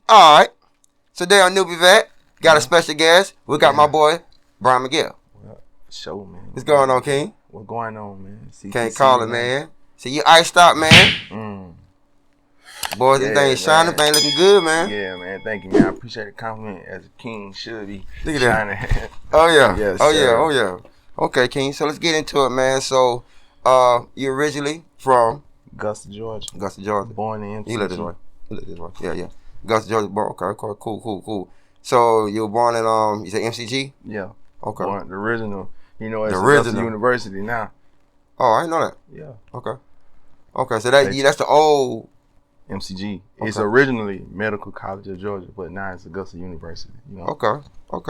All right. So today on Newbie Vet, got a special guest. We got my boy, Brian Miguel. Well, show, man. What's going on, King? What's going on, man? Can't call it, man. See, you iced out, man. Boys, Yeah, this thing shining, thing looking good, man. Yeah, man. Thank you, man. I appreciate the compliment as a king should be. Look at shining. that. Oh, yeah. Yes, Oh, sir. yeah. Oh, yeah. Okay, King. So let's get into it, man. So, you originally from? Augusta, Georgia. Augusta, Georgia. Born in MCG. You live this way. You live this way. Yeah, yeah. Augusta, Georgia. Okay, cool. So, you were born in, you said MCG? Yeah. Okay. Born, the original. You know, it's The Augusta original. University now. Oh, I didn't know that. Yeah. Okay, so that's the old MCG. Okay. It's originally Medical College of Georgia, but now it's Augusta University. You know. Okay. All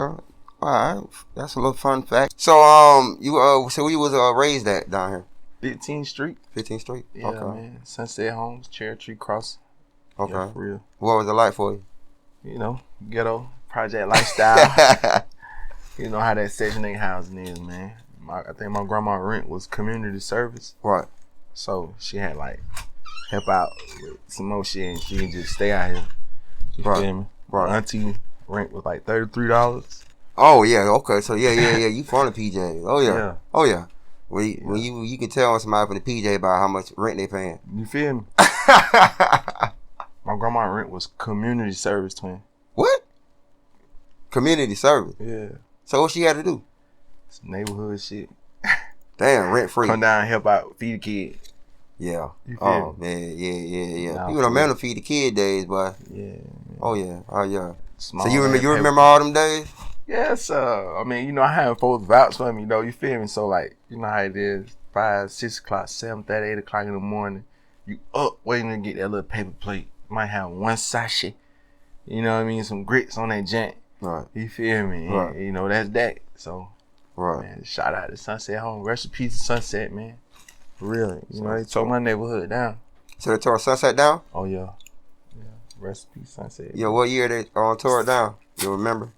right. That's a little fun fact. So you was raised at down here? 15th Street. 15th Street? Yeah, man. Sunset Homes, Cherry Tree Cross. Okay. Yeah, for real. What was it like for you? You know, ghetto project lifestyle. You know how that Section 8 housing is, man. I think my grandma's rent was community service. Right. So she had like help out with some more shit and she could just stay out here. You feel me? Right. Auntie rent was like $33. Oh yeah, okay. So yeah. You from the PJ. Oh yeah. Yeah. Oh yeah. When you can tell somebody from the PJ by how much rent they paying. You feel me? My grandma's rent was community service, twin. What? Community service. Yeah. So what she had to do? Some neighborhood shit. Damn, rent free. Come down, help out, feed the kid. Yeah. You feel Oh me? man, yeah. Nah, You know, man, to feed the kid days, boy. Yeah. Man. Oh yeah. Small So you man remember all them days? Yes, I mean, you know, I have folks vouch for me, though. You feel me? So, like, you know how it is. 5, 6 o'clock, 7:30, 8 o'clock in the morning. You up waiting to get that little paper plate. Might have one sachet. You know what I mean? Some grits on that jank. Right. You feel me? Right. And, you know, that's that. So, Right. man, shout out to Sunset Home. Rest in peace to Sunset, man. For real. You know, they tore my neighborhood down. So they tore Sunset down? Oh, yeah. Rest in peace, Sunset. Yeah, what year they tore it down? You remember?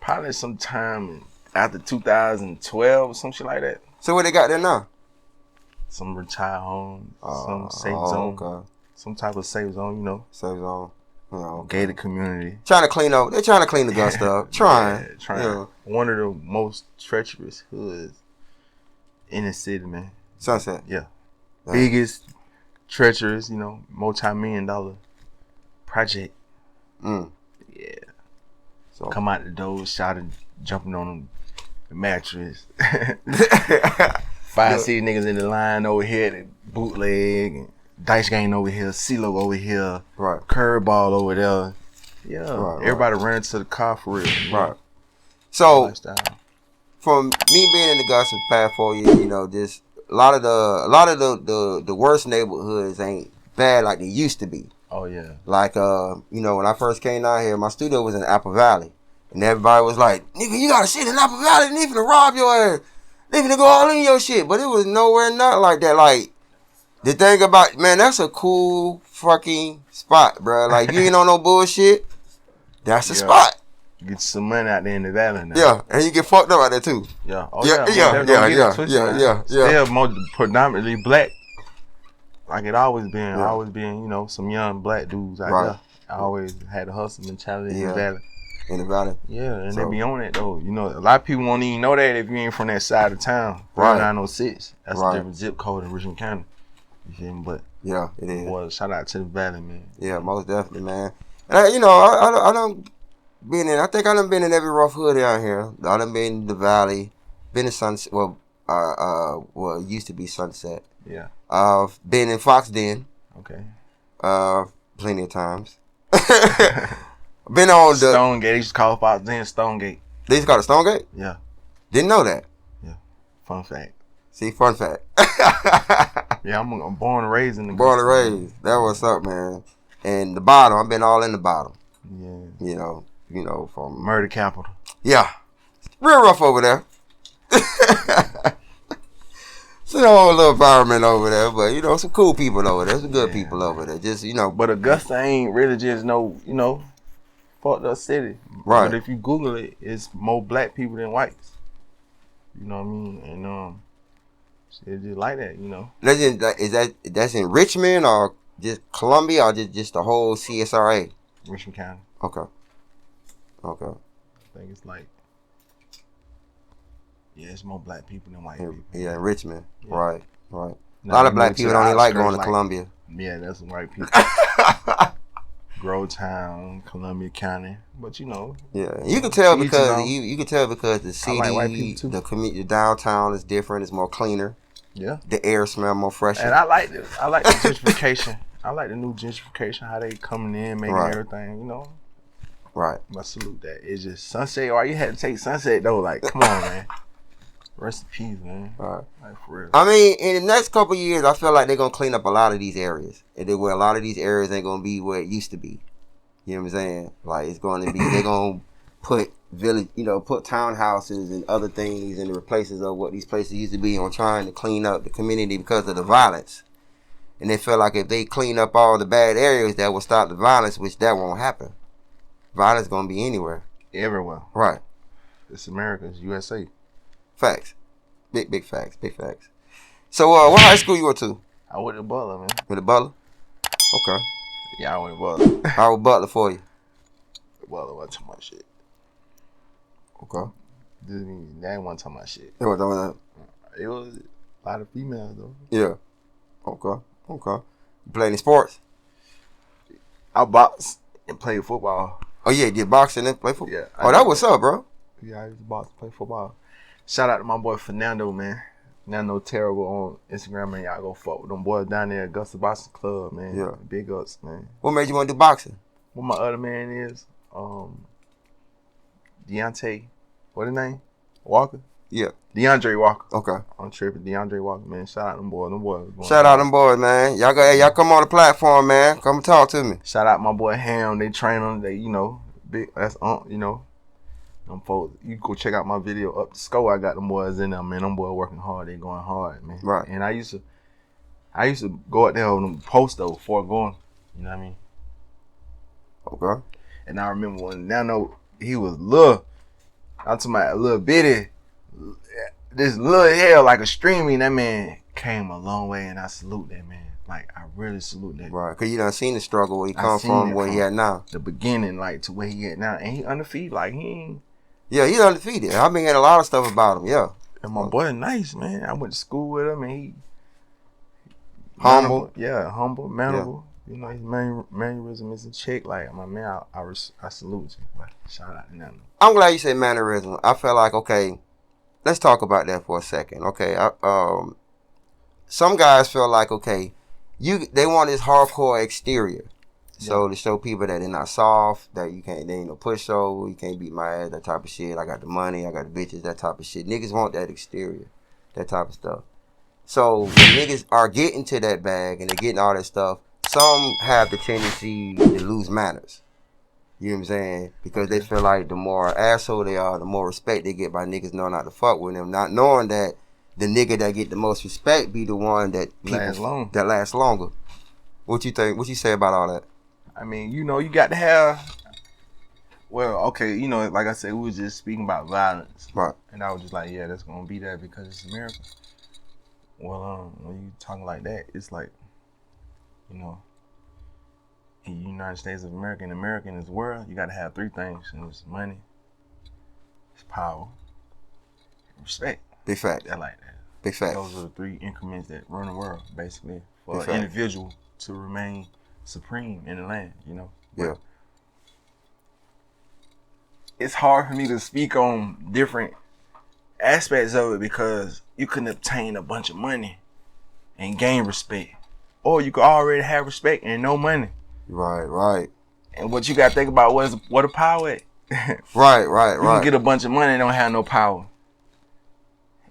Probably sometime after 2012 or some shit like that. So what they got there now? Some retired homes, some safe zone, okay. some type of safe zone, you know. Safe zone. You know, Gated community. They're trying to clean the gun stuff. Trying. Yeah, trying. Yeah. One of the most treacherous hoods in the city, man. Sunset. Yeah. Yeah. Biggest, treacherous, you know, multi-million-dollar project. Yeah. So Come out the door, shouting, jumping on the mattress. 5, 6 niggas in the line over here, the bootleg, and Dice Gang over here, CeeLo over here, right. Curveball over there. Yeah, Right. everybody running to the car for real. Right. So Lifestyle. from me being in Augusta the past 4 years, you know, just a lot of the worst neighborhoods ain't bad like they used to be. Oh yeah. Like you know, when I first came down here, my studio was in Apple Valley. And everybody was like, nigga, you got shit in Apple Valley, they finna rob your ass. They finna go all in your shit. But it was nowhere not like that. Like, the thing about, man, that's a cool fucking spot, bro. Like, you ain't on no bullshit, that's the spot. Get some money out there in the valley now. Yeah, and you get fucked up out there too. Yeah. Oh, yeah. Still more predominantly black. Like it always been, you know, some young black dudes out there. I always had a hustle mentality in the valley. In the valley. Yeah, and they be on it though. You know, a lot of people won't even know that if you ain't from that side of town. Right. 906. That's a different zip code in Richmond County. You feel me? But yeah, it is. Well, shout out to the valley, man. Yeah, most definitely, man. And you know, I done been in. I think I done been in every rough hood out here. I done been in the valley. Been in Sunset. Well, it used to be Sunset. Yeah. Been in Fox Den. Okay. Plenty of times. Been on the Stonegate. They used to call Fox Den Stonegate. They used to call it Stonegate? Yeah. Didn't know that. Yeah. Fun fact. See, fun fact. Yeah, I'm born and raised in the Born and raised. That what's up, man. And the bottom, I've been all in the bottom. Yeah. You know, from murder capital. Yeah. Real rough over there. It's an old little environment over there, but you know, some cool people over there, some good people over there. Just, you know. But Augusta ain't really just fucked up city. Right. But if you Google it, it's more black people than whites. You know what I mean? And it's just like that, you know. That's in Richmond or just Columbia or just the whole CSRA? Richmond County. Okay. Okay. I think it's like, yeah, it's more black people than white people. Yeah, Richmond. Yeah. Right. Right. Now, a lot of black people don't even like going to Columbia. Yeah, that's some white people. Grovetown, Columbia County, but you know. Yeah, you can tell because you can tell because the city, like white people too. The downtown is different. It's more cleaner. Yeah, the air smell more fresher. And I like this. I like the gentrification. I like the new gentrification. How they coming in, making everything. You know. Right. I salute that. It's just Sunset. Or you had to take Sunset though. Like, come on, man. Rest in peace, man. Right. Like, for real. I mean, in the next couple of years, I feel like they're gonna clean up a lot of these areas, and where a lot of these areas ain't gonna be where it used to be. You know what I'm saying? Like it's going to be, they're gonna put put townhouses and other things in the places of what these places used to be, on trying to clean up the community because of the violence. And they feel like if they clean up all the bad areas, that will stop the violence, which that won't happen. Violence gonna be anywhere, everywhere. Right. It's America. It's USA. Facts. Big facts. Big facts. So, what high school you went to? I went to Butler, man. With the Butler? Okay. Yeah, I went to Butler. How was Butler for you? Butler wasn't too much shit. Okay. That wasn't too much shit. It was a lot of females, though. Yeah. Okay. You play any sports? I boxed and played football. Oh, yeah, you did boxing and play football? Yeah. That what's up, bro. Yeah, I used to box and play football. Shout out to my boy Fernando, man. Fernando Terrible on Instagram, man. Y'all go fuck with them boys down there at Augusta Boxing Club, man. Yeah. Big ups, man. What made you want to do boxing? What my other man is, Deontay, what his name? Walker? Yeah. DeAndre Walker. Okay. I'm tripping. DeAndre Walker, man. Shout out them boys. Shout out them boys, man. Y'all come on the platform, man. Come talk to me. Shout out my boy Ham. They train them. They, big. That's them folks. You go check out my video up the score. I got them boys in there, man. Them boys working hard. They going hard, man. Right. And I used to go out there on them post though before going. You know what I mean? Okay. And I remember when Nano, he was little. I'm talking about a little bitty. This little hell like a streaming. That man came a long way, and I salute that man. Like, I really salute that. Right, because you done seen the struggle where he come from, where he at now. The beginning, like, to where he at now. And he undefeated. Like, he ain't... Yeah, he's undefeated. I've been getting a lot of stuff about him, yeah. And my boy nice, man. I went to school with him, and he... Humble. Yeah, humble, mannerable. Yeah. His mannerism is in check. Like, my man, I salute you. Like, shout out to Nano. I'm glad you said mannerism. I felt like, okay, let's talk about that for a second. Okay, some guys feel like, okay, they want this hardcore exterior. So to show people that they're not soft, that they ain't no pushover, you can't beat my ass, that type of shit. I got the money, I got the bitches, that type of shit. Niggas want that exterior, that type of stuff. So when niggas are getting to that bag and they're getting all that stuff, some have the tendency to lose manners. You know what I'm saying? Because they feel like the more asshole they are, the more respect they get by niggas knowing not to fuck with them, not knowing that the nigga that get the most respect be the one that lasts longer. What you think? What you say about all that? I mean, you got to have. Well, okay, like I said, we was just speaking about violence, right? And I was just like, yeah, that's gonna be there because it's America. Well, when you talking like that, it's like, in the United States of America, in America, in this world, you got to have three things: and it's money, it's power, and respect. Big fact. I like that. Big fact. Those are the three increments that run the world, basically, for an individual to remain supreme in the land. Yeah. It's hard for me to speak on different aspects of it because you can obtain a bunch of money and gain respect, or you could already have respect and no money. Right. And what you got to think about what a power is. Right. You can get a bunch of money and don't have no power.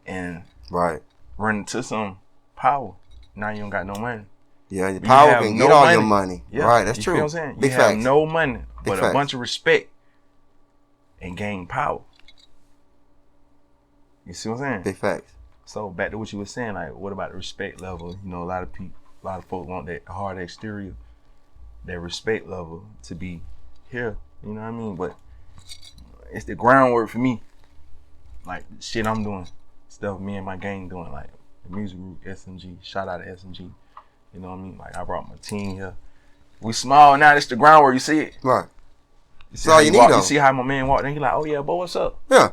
And run into some power. Now you don't got no money. Yeah, the power can get all your money. Yeah, right, that's true. You know what I'm saying? You have no money, but a bunch of respect and gain power. You see what I'm saying? Big facts. So back to what you were saying, like, what about the respect level? A lot of folks want that hard exterior, that respect level to be here. You know what I mean? But it's the groundwork for me. Like, shit I'm doing. Stuff me and my gang doing, like the music group, SMG. Shout out to SMG. You know what I mean? Like, I brought my team here. We small now. This the groundwork. You see it? Right. You see all how you he need, walk, though. You see how my man walked in? He like, oh yeah, boy, what's up? Yeah.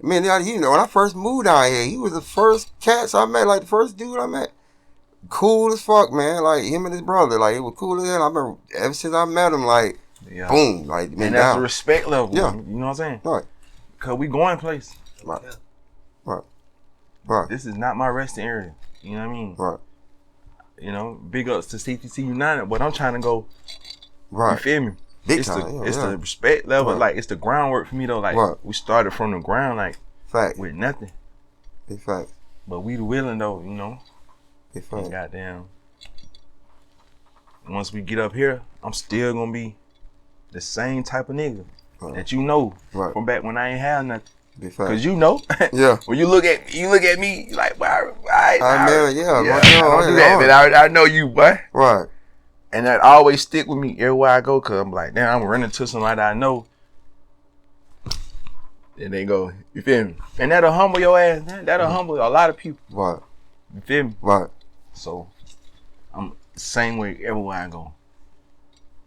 I mean, you know, when I first moved down here, he was the first cats I met, like the first dude I met. Cool as fuck, man. Like him and his brother, like it was cool as hell. I remember ever since I met him, like boom, like been and that's down. the respect level. Yeah. You know what I'm saying? Right. Cause we going place. Right. Right. Right. This is not my resting area. You know what I mean? Right. You know, big ups to CTC United, but I'm trying to go. Right. You feel me? Big it's time. the, it's the respect level. Right. Like it's the groundwork for me though. Like we started from the ground, like fact with nothing. Big fact. But we the willing though, you know. Big fact. Goddamn. Once we get up here, I'm still gonna be the same type of nigga that you know from back when I ain't had nothing. Cause you know, yeah. When you look at me, you like, well, I don't do that, but I know you, boy. Right. And that always stick with me everywhere I go, cause I'm like, damn, I'm running to somebody I know. And they go, you feel me? And that'll humble your ass, man. That'll humble a lot of people. Right. You feel me? Right. So I'm the same way everywhere I go.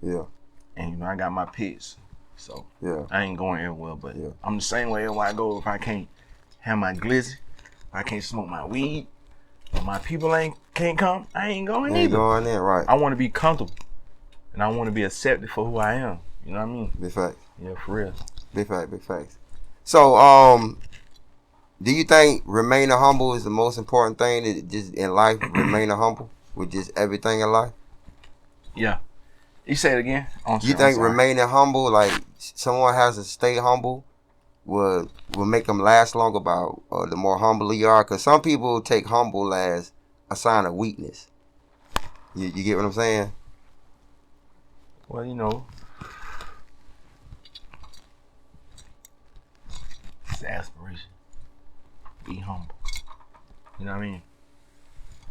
Yeah. And you know, I got my pits. So I ain't going everywhere, but I'm the same way everywhere I go. If I can't have my glizzy, if I can't smoke my weed, or my people can't come, I ain't going either. Ain't going in, right. I want to be comfortable. And I want to be accepted for who I am. You know what I mean? Big facts. Yeah, for real. Big facts, big facts. So, do you think remaining humble is the most important thing that just in life, remaining humble with just everything in life? Yeah. You say it again. You think remaining humble, like someone has to stay humble, will make them last longer about the more humble you are? Because some people take humble as a sign of weakness. You get what I'm saying? Well, you know, it's aspiration. Be humble. You know what I mean?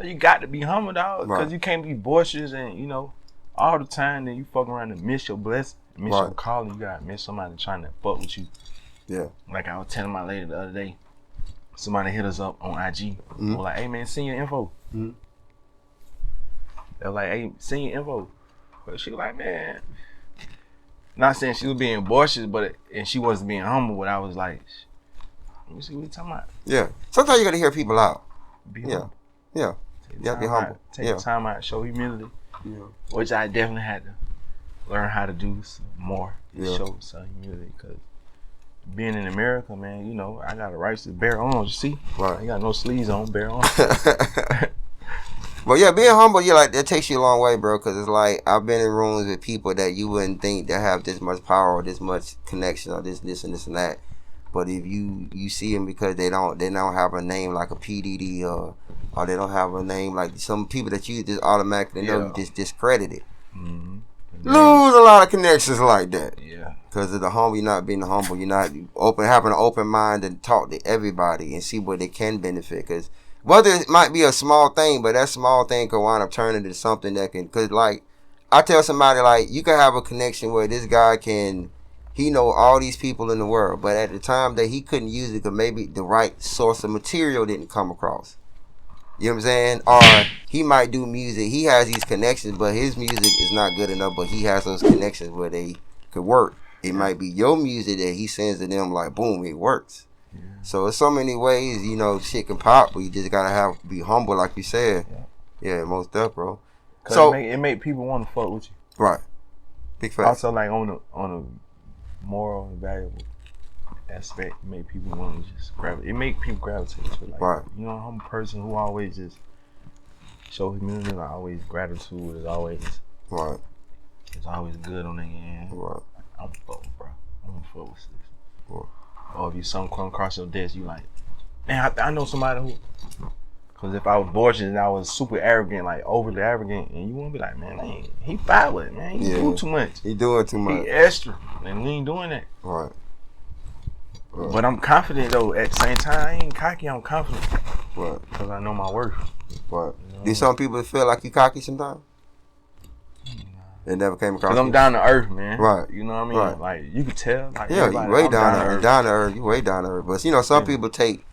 You got to be humble, dog, because you can't be boisterous and, you know, all the time, then you fuck around and miss your blessing, miss your calling. You gotta miss somebody trying to fuck with you. Yeah. Like I was telling my lady the other day, somebody hit us up on IG. They were like, hey man, send your info. They were like, hey, send your info. But she was like, man, not saying she was being boisterous, and she wasn't being humble, but I was like, let me see what you talking about. Yeah. Sometimes you gotta hear people out. Be humble. Yeah. You gotta be humble. Take time out, show humility. Yeah. Which I definitely had to learn how to do some more. Show some humility, because being in America, man, you know, I got the rights to bare arms. You see, I got no sleeves on, bare arms. But yeah, being humble, like that takes you a long way, bro. Because it's like I've been in rooms with people that you wouldn't think that have this much power or this much connection or this and this and that. But if you see them because they don't have a name like a P Diddy or they don't have a name like some people that you just automatically know you just discredited. Mm-hmm. Lose a lot of connections like that. Yeah. Because of the humble, you're not being humble. You're not having an open mind and talk to everybody and see where they can benefit. Because whether it might be a small thing, but that small thing could wind up turning into something that can. Because like I tell somebody, like you can have a connection where this guy can. He know all these people in the world, but at the time that he couldn't use it because maybe the right source of material didn't come across. You know what I'm saying? Or he might do music. He has these connections, but his music is not good enough, but he has those connections where they could work. It might be your music that he sends to them like, boom, it works. Yeah. So there's so many ways, you know, shit can pop, but you just gotta be humble, like you said. Yeah, most definitely, bro. So it make people want to fuck with you. Right. Big fact. Also, like on a moral and valuable aspect, it make people want to just gravitate. It make people gravitate to it. Like, you know, I'm a person who always just show humility. Like always gratitude is always it's always good on the end. Right. I'm fuck, bro. I'm fuck with this. Or if you come across your desk, you like, man, I know somebody who. Because if I was boisterous and I was super arrogant, like overly arrogant, and you want to be like, man, he foul with it, man. He do too much. He doing too much. He extra, and we ain't doing that. Right. But I'm confident though. At the same time, I ain't cocky. I'm confident. Right. Because I know my worth. Right. You know? Do some people feel like you cocky sometimes? It never came across. Because I'm down to earth, man. Right. You know what I mean? Right. Like you could tell. Like, yeah, you way down to earth. Down to earth. You way down to earth. But you know, some people take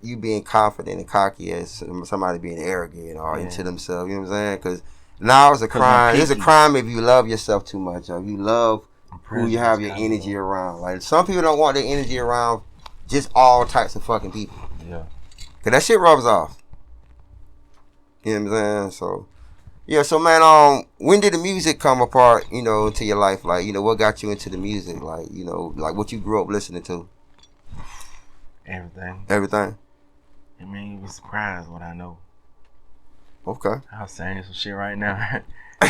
you being confident and cocky as somebody being arrogant or into themselves. You know what I'm saying? Because Now it's a crime. It's a crime if you love yourself too much, or if you love who you have your energy around. Like some people don't want their energy around just all types of fucking people. Yeah. Cause that shit rubs off. You know what I'm saying? So yeah, so man, when did the music come apart, you know, into your life? Like, you know, what got you into the music? Like, you know, like what you grew up listening to? Everything. Everything? I mean, you be surprised what I know. Okay. I was saying some shit right now.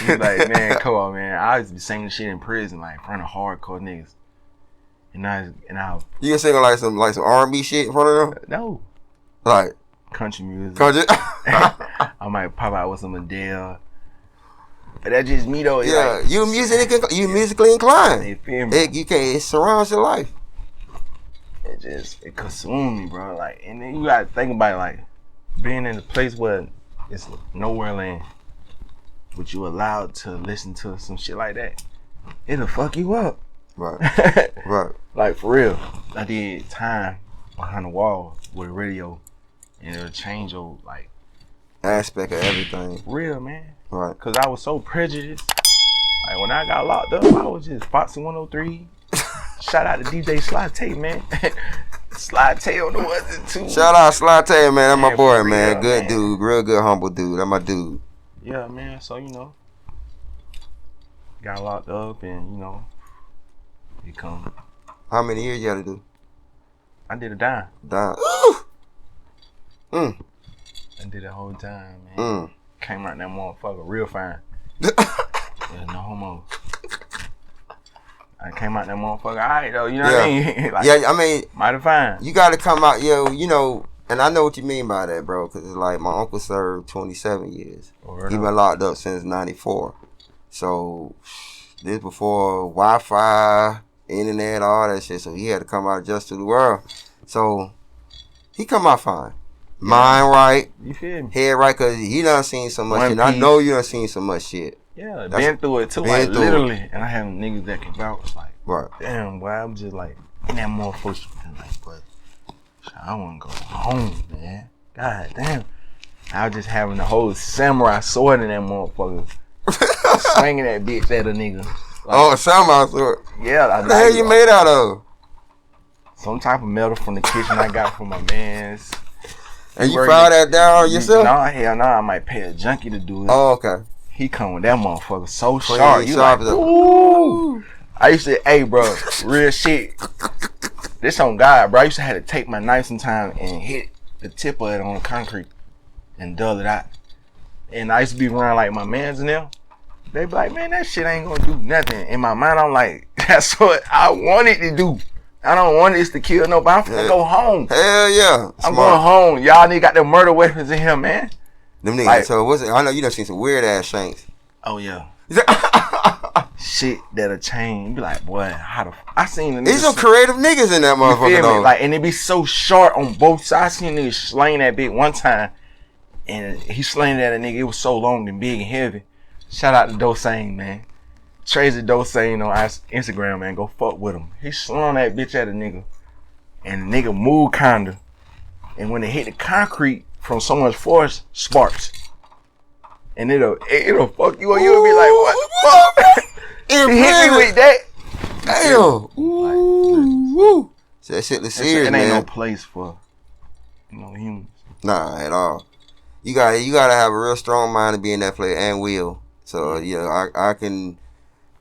You like, man, come on, man. I used to be singing shit in prison, like, in front of hardcore niggas. And I You can sing like some R&B shit in front of them? No. Like? Country music. Country? I might pop out with some Adele. But that's just me though. Yeah, like, you musically inclined. You feel me? It surrounds your life. It consumed me, bro. Like, and then you gotta think about it, like being in a place where it's nowhere land, but you allowed to listen to some shit like that. It'll fuck you up. Right. Right. Like for real. I did time behind the wall with a radio, and it'll change your like aspect of everything. Real, man. Right. Cause I was so prejudiced. Like when I got locked up, I was just Foxy 103. Shout out to DJ Slate, man. Slate on the ones and twos. Shout out Slate, man. That's my boy, real, man. Good dude. Real good, humble dude. That's my dude. Yeah, man. So, you know, got locked up and, you know, it come. How many years you had to do? I did a dime. Dime. I did the whole time, man. Came out that motherfucker real fine. Yeah, no homo. I came out that motherfucker alright though, you know what I mean? Like, yeah, I mean, mighty fine. You gotta come out, yo, you know, and I know what you mean by that, bro, because it's like my uncle served 27 years. He been locked up since 94. So, this before Wi-Fi, internet, all that shit. So, he had to come out just to the world. So, he come out fine. Yeah. Mind right. You feel me? Head right, because he done seen so much shit. And I know you done seen so much shit. Yeah, been through it too, like literally. It. And I have niggas that can vouch, like, right. Damn, boy, I'm just like, in that motherfucker, like, but I want to go home, man. God damn. I was just having the whole samurai sword in that motherfucker. Swinging that bitch at a nigga. Like, samurai sword? Yeah. What the hell you made out of? Some type of metal from the kitchen I got from my mans. And you file that down yourself? No, hell no. I might pay a junkie to do it. Oh, okay. He come with that motherfucker so sharp. You like, ooh. I used to, hey, bro, real shit. This on God, bro. I used to have to take my knife sometime and hit the tip of it on the concrete and dull it out. And I used to be around like my mans and them. They be like, man, that shit ain't gonna do nothing. In my mind, I'm like, that's what I wanted to do. I don't want this to kill nobody. I'm finna go home. Hell yeah. I'm going home. Y'all niggas got them murder weapons in here, man. Them niggas, like, so I know you done seen some weird ass shanks. Oh yeah. Shit that'll change. You be like, boy, how the I seen the niggas. There's some creative niggas in that motherfucker though. Like, and it be so sharp on both sides. I seen niggas slaying that bitch one time, and he slaying that nigga. It was so long and big and heavy. Shout out to Dosane, man. Tracy Dosane on Instagram, man. Go fuck with him. He slung that bitch at a nigga, and the nigga moved kinda, and when it hit the concrete from so much force, sparks. And it'll fuck you up. You'll be like, what the fuck? He hit me with that. Damn. Ooh. So that shit is serious, man. It ain't no place for, humans. Nah, at all. You gotta have a real strong mind to be in that place and will. So yeah, I can.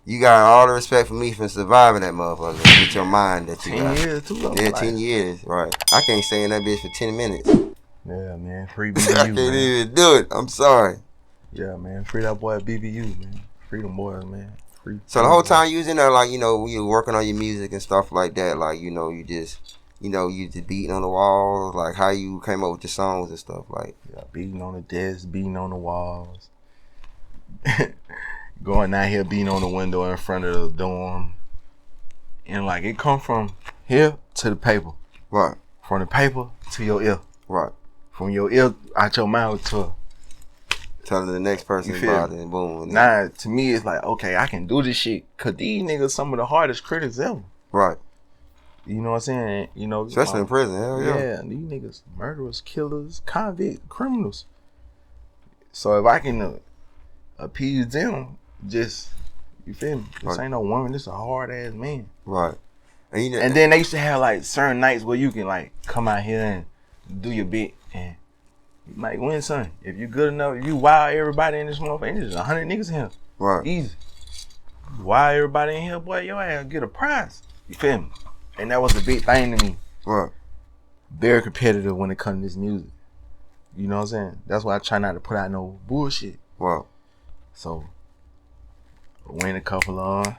You got all the respect for me for surviving that motherfucker with your mind that you got. 10 years too long. Yeah, 10 years, right. I can't stay in that bitch for 10 minutes. Yeah, man. Free BBU, I can't even do it. I'm sorry. Yeah, man. Free that boy BBU, man. Free them boys, man. Free. So the whole time you was in there, like, when you were working on your music and stuff like that, like, you just beating on the walls, like how you came up with your songs and stuff, like. Yeah, beating on the desk, beating on the walls. Going out here, beating on the window in front of the dorm. And like, it come from here to the paper. Right. From the paper to your ear. Right. From your ear out your mouth to telling the next person about it and boom. And nah, to me it's like, okay, I can do this shit. Cause these niggas some of the hardest critics ever. Right. You know what I'm saying? Especially in prison, hell yeah. Yeah, these niggas murderers, killers, convict, criminals. So if I can appease them. Just, you feel me? This Right. ain't no woman. This a hard ass man. Right. And, you know, And then they used to have like certain nights where you can like come out here and do your bit and you might win something. If you good enough, if you wow everybody in this motherfucker, there's 100 niggas in here. right. Easy. Wow everybody in here, boy, your ass get a prize. You feel me? And that was a big thing to me. Right. Very competitive when it comes to this music. You know what I'm saying? That's why I try not to put out no bullshit. Wow. So, win a couple of them.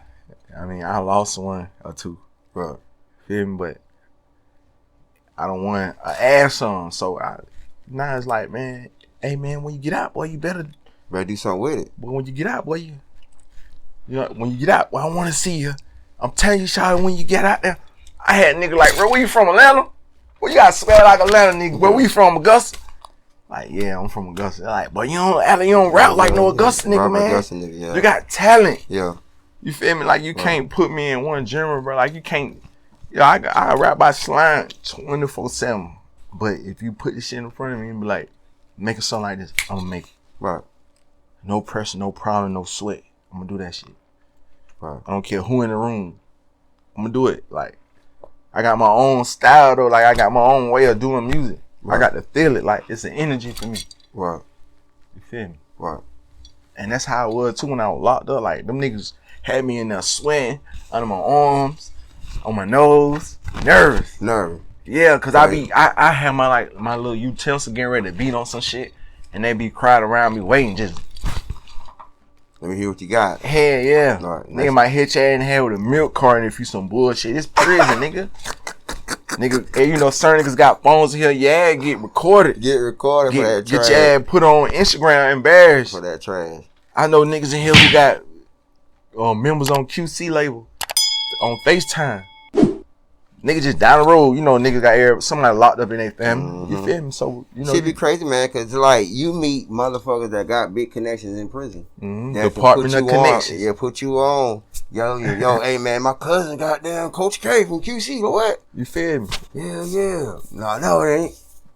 I mean, I lost one or two. Right. Feel me? But I don't want an ass song. So, now it's like, man, hey, man, when you get out, boy, you better do something with it. But when you get out, boy, you know, when you get out, boy, I want to see you. I'm telling you, Shawty, when you get out there, I had a nigga like, bro, where you from, Atlanta? Well, you got swear like Atlanta, nigga. Where we from, Augusta? Like, yeah, I'm from Augusta. Like, but you don't rap like no Augusta nigga, man. Augusta nigga, yeah. You got talent. Yeah. You feel me? Like, you can't put me in one genre, bro. Like, you can't. Yeah, I rap by slang 24/7. But if you put this shit in front of me and be like, make a song like this, I'm gonna make it. Right. No pressure, no problem, no sweat. I'm gonna do that shit. Right. I don't care who in the room. I'm gonna do it. Like, I got my own style though. Like, I got my own way of doing music. Right. I got to feel it. Like, it's an energy for me. Right. You feel me? Right. And that's how it was too when I was locked up. Like, them niggas had me in there sweating under my arms, on my nose, nervous. Nervous. Yeah, cause Right. I have my little utensil getting ready to beat on some shit, and they be crowded around me waiting just. Let me hear what you got. Hell yeah. Right. Nigga might hit your ass in the head with a milk carton if you some bullshit. It's prison, nigga. Nigga, and you know, certain niggas got phones here. Yeah, get recorded. Get recorded for that trash. Get your ass put on Instagram, embarrassed. For that trash. I know niggas in here who got members on QC label on FaceTime. Niggas just down the road, you know, niggas got somebody locked up in their family. You feel me? So, you know. Shit be crazy, man, because, like, you meet motherfuckers that got big connections in prison. That Department can of put you on. Connections. Yeah, put you on. Yo, hey, man, my cousin goddamn Coach K from QC. What? You feel me? Yeah. No, it ain't.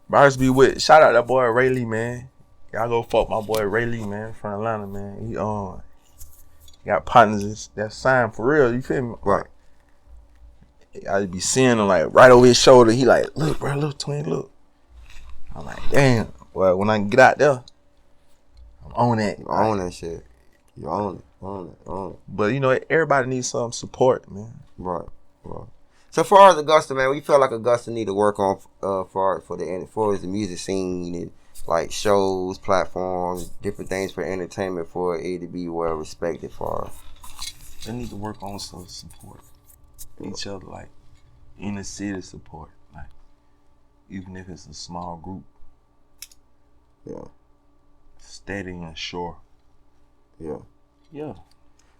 Bars be with. Shout out that boy Ray Lee, man. Y'all go fuck my boy Ray Lee, man, from Atlanta, man. He got partners that signed for real. You feel me? Right. I be seeing him like right over his shoulder. He like, look, bro, look, twin, look. I'm like, damn. Well, when I get out there, I'm on that. You own that shit. You own it. But you know, everybody needs some support, man. Right. So far as Augusta, man, we feel like Augusta need to work on for the music scene and like shows, platforms, different things for entertainment for it to be well respected for. They need to work on some support each other, like inner city support, like even if it's a small group. Yeah. Steady and sure. Yeah. Yeah.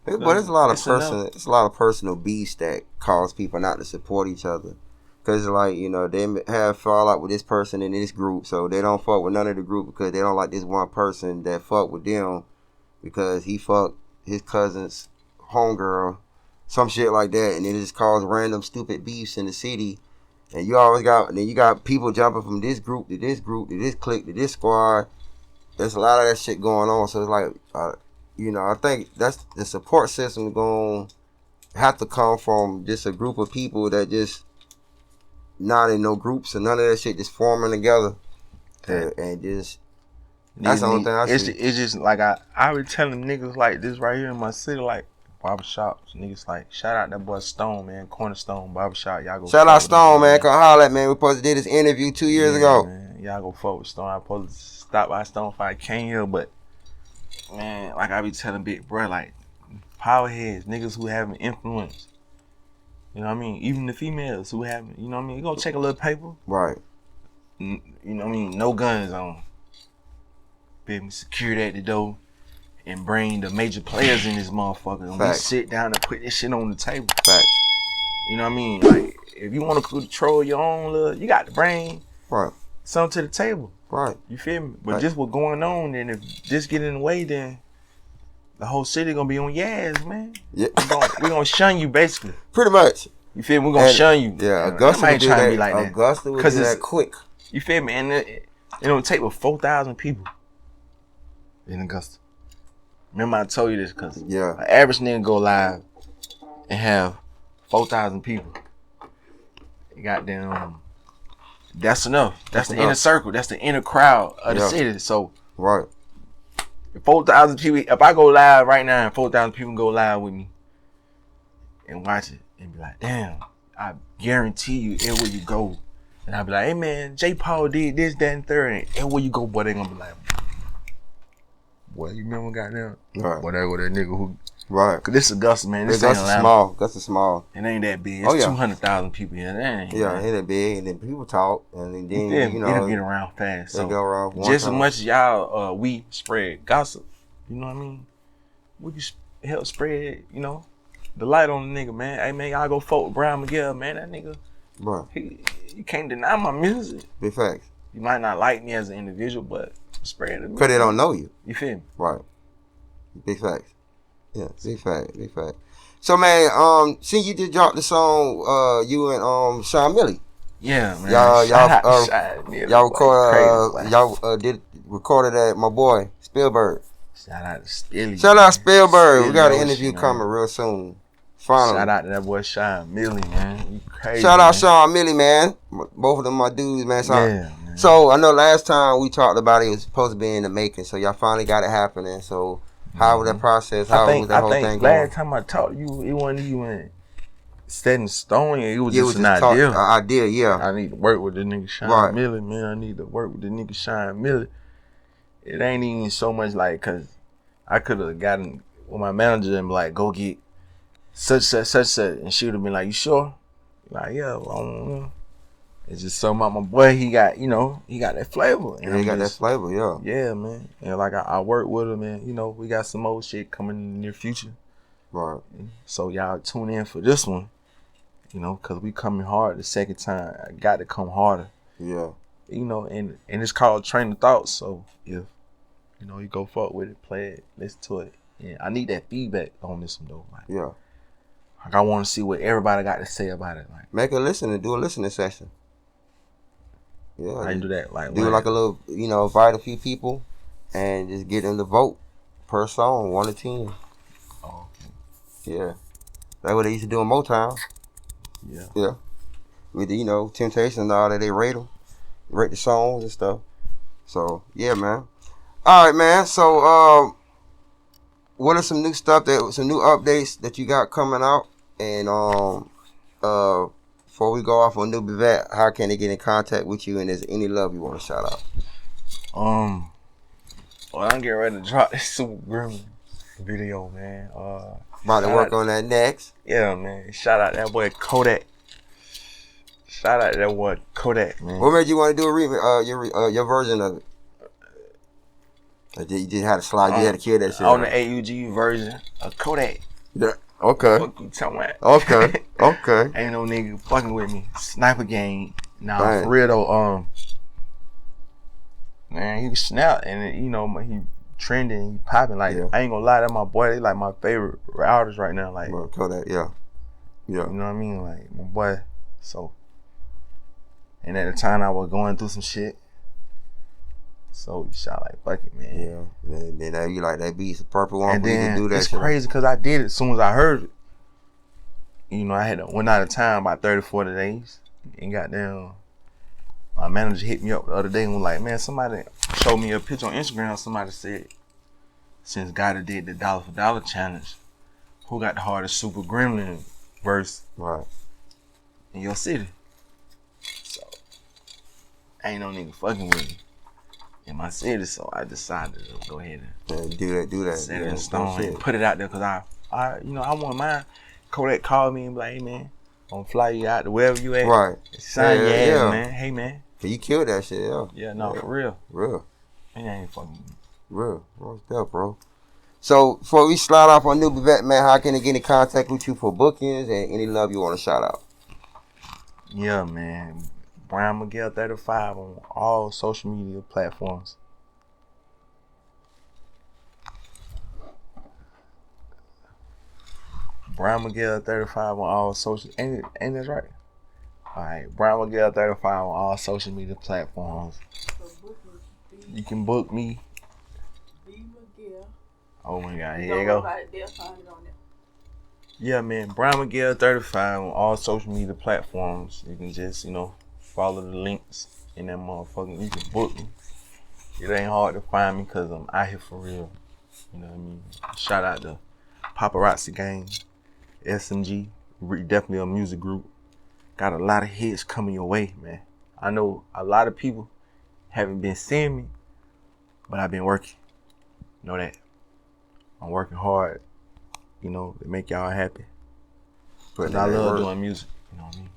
But it's a lot of personal beefs that cause people not to support each other. Cause like, you know, they have fallout with this person in this group, so they don't fuck with none of the group because they don't like this one person that fuck with them because he fucked his cousin's homegirl, some shit like that, and it just cause random stupid beefs in the city. And you got people jumping from this group to this group to this clique to this squad. There's a lot of that shit going on. So it's like, you know, I think that's the support system going to have to come from just a group of people that just not in no groups and none of that shit just forming together. And just, that's the only thing I see. It's just like, I be telling niggas like this right here in my city, like, barbershops, niggas like, shout out that boy Stone, man, Cornerstone Barbershop. Y'all go shout out Stone, man. Come holler at, man. We supposed to do this interview 2 years ago. Man. Y'all go fuck with Stone. I supposed to stop by Stone if I came here, but man, like I be telling big bro, like power heads, niggas who having influence. You know what I mean? Even the females who having, you know what I mean? You go check a little paper. Right. You know what I mean? No guns on. Baby, security at the door. And bring the major players in this motherfucker. And we sit down and put this shit on the table. Facts. You know what I mean? Like, if you want to control your own little, you got to bring something to the table. Right. You feel me? But just what's going on, then if just get in the way, then the whole city gonna be on your ass, man. Yeah. We gonna shun you, basically. Pretty much. You feel me? We're gonna shun you. Yeah, Augusta would do that. Be like that. Augusta would do that quick. You feel me? And it don't take but 4,000 people in Augusta. Remember I told you this because Yeah. an average nigga go live and have 4,000 people. Goddamn, that's enough. That's the inner circle. That's the inner crowd of the city. So right. If 4,000 people, if I go live right now and 4,000 people go live with me and watch it and be like, damn, I guarantee you everywhere you go. And I'll be like, hey man, JPaul did this, that, and third. And everywhere you go, boy, they gonna be like, boy, you remember goddamn? Right. Boy, that was that nigga who. Right. Cause this is Augusta, man. This ain't ain't small. Augusta small. It ain't that big. It's 200,000 people here. That ain't. Yeah, it ain't that big. And then people talk. And then, you know. It'll get around fast. They go around just as much as y'all, we spread gossip. You know what I mean? We can help spread, you know, the light on the nigga, man. Hey, man, y'all go fuck with Brian Miguel, man. That nigga, bro, you can't deny my music. Big facts. You might not like me as an individual, but spread it. Because they don't know you. You feel me? Right. Big facts. Yeah, big fact. So, man, since you just dropped the song, you and Sean Millie. Yeah, man. Y'all recorded at my boy Spielberg. Shout out to Stilly. Shout out Spielberg. We got an interview coming real soon. Finally. Shout out to that boy Sean Millie, man. You crazy. Shout out Sean Millie, man. Both of them my dudes, man. So, man. So I know last time we talked about it was supposed to be in the making. So y'all finally got it happening. So how was that process? How was that whole thing going? Last time I talked to you, it wasn't even set in stone. It was just an idea. Idea, yeah. I need to work with the nigga Sean Millie, man. I need to work with the nigga Sean Millie. It ain't even so much like, cause I could have gotten with my manager and be like, go get such, and she would have been like, you sure? Like, yeah, well, it's just something about my boy. He got, he got that flavor. And he got that flavor, yeah. Yeah, man. And like I work with him, and we got some old shit coming in the near future. Right. So y'all tune in for this one, cause we coming hard the second time. I got to come harder. Yeah. And it's called Train of Thoughts. So if you go fuck with it, play it, listen to it. Yeah, I need that feedback on this one though. Like, yeah. Like I want to see what everybody got to say about it. Like, make a listen and do a listening session. Yeah. How you do that? Like, do like a little, invite a few people and just get them to vote per song, 1 to 10. Oh, okay. Yeah. That's what they used to do in Motown. Yeah. Yeah. With the, Temptation and all that, they rate the songs and stuff. So, yeah, man. All right, man. So, what are some new updates that you got coming out? And before we go off on New Vet, how can they get in contact with you? And is there any love you want to shout out? Well, I'm getting ready to drop this Super Grim video, man. About to work on that next. Yeah, man. Shout out that boy Kodak. Shout out that boy Kodak, man. What made you want to do your version of it? You just had to slide. You had to kill that shit. On the AUG version of Kodak. Yeah. Okay. What you talking about? Okay. Okay. Ain't no nigga fucking with me. Sniper gang. Nah, for real though. Man, he snap and he trending, he popping. Like, I ain't gonna lie, that my boy. They like my favorite artists right now. Like, Kodak, yeah. You know what I mean? Like, my boy. So, and at the time I was going through some shit. So we shot like, fuck it, man. Yeah. And then you like that beat's the perfect one for you to do that. It's crazy because I did it as soon as I heard it. I had went out of town about 30, 40 days. And goddamn, my manager hit me up the other day and was like, man, somebody showed me a picture on Instagram. Somebody said, since Gotta did the $1 for $1 challenge, who got the hardest Super Gremlin verse in your city? So, ain't no nigga fucking with me in my city, so I decided to go ahead and do that. Set it in stone and put it out there because I want mine. Kodak called me and be like, hey man, I'm gonna fly you out to wherever you at. Right. Sign your ass, man. Hey man. You killed that shit, yeah. Yeah, no, for real. Real. And I ain't fucking with me. Real. What's up, bro? So before we slide off on New Vet, man, how can they get in contact with you for bookings and any love you want to shout out? Yeah, man. Brian Miguel 35 on all social media platforms. Brian Miguel 35 on all social, ain't that right? All right, Brian Miguel 35 on all social media platforms. You can book me Oh my God, here Don't you go. worry about it, they'll find it on there. Yeah, man. Brown Miguel 35 on all social media platforms. You can just, follow the links in that motherfucker. You can book me. It ain't hard to find me because I'm out here for real. You know what I mean? Shout out to Paparazzi Gang, SMG. Definitely a music group. Got a lot of hits coming your way, man. I know a lot of people haven't been seeing me, but I've been working. You know that. I'm working hard, to make y'all happy. Putting Cause I in that love work. doing music. You know what I mean?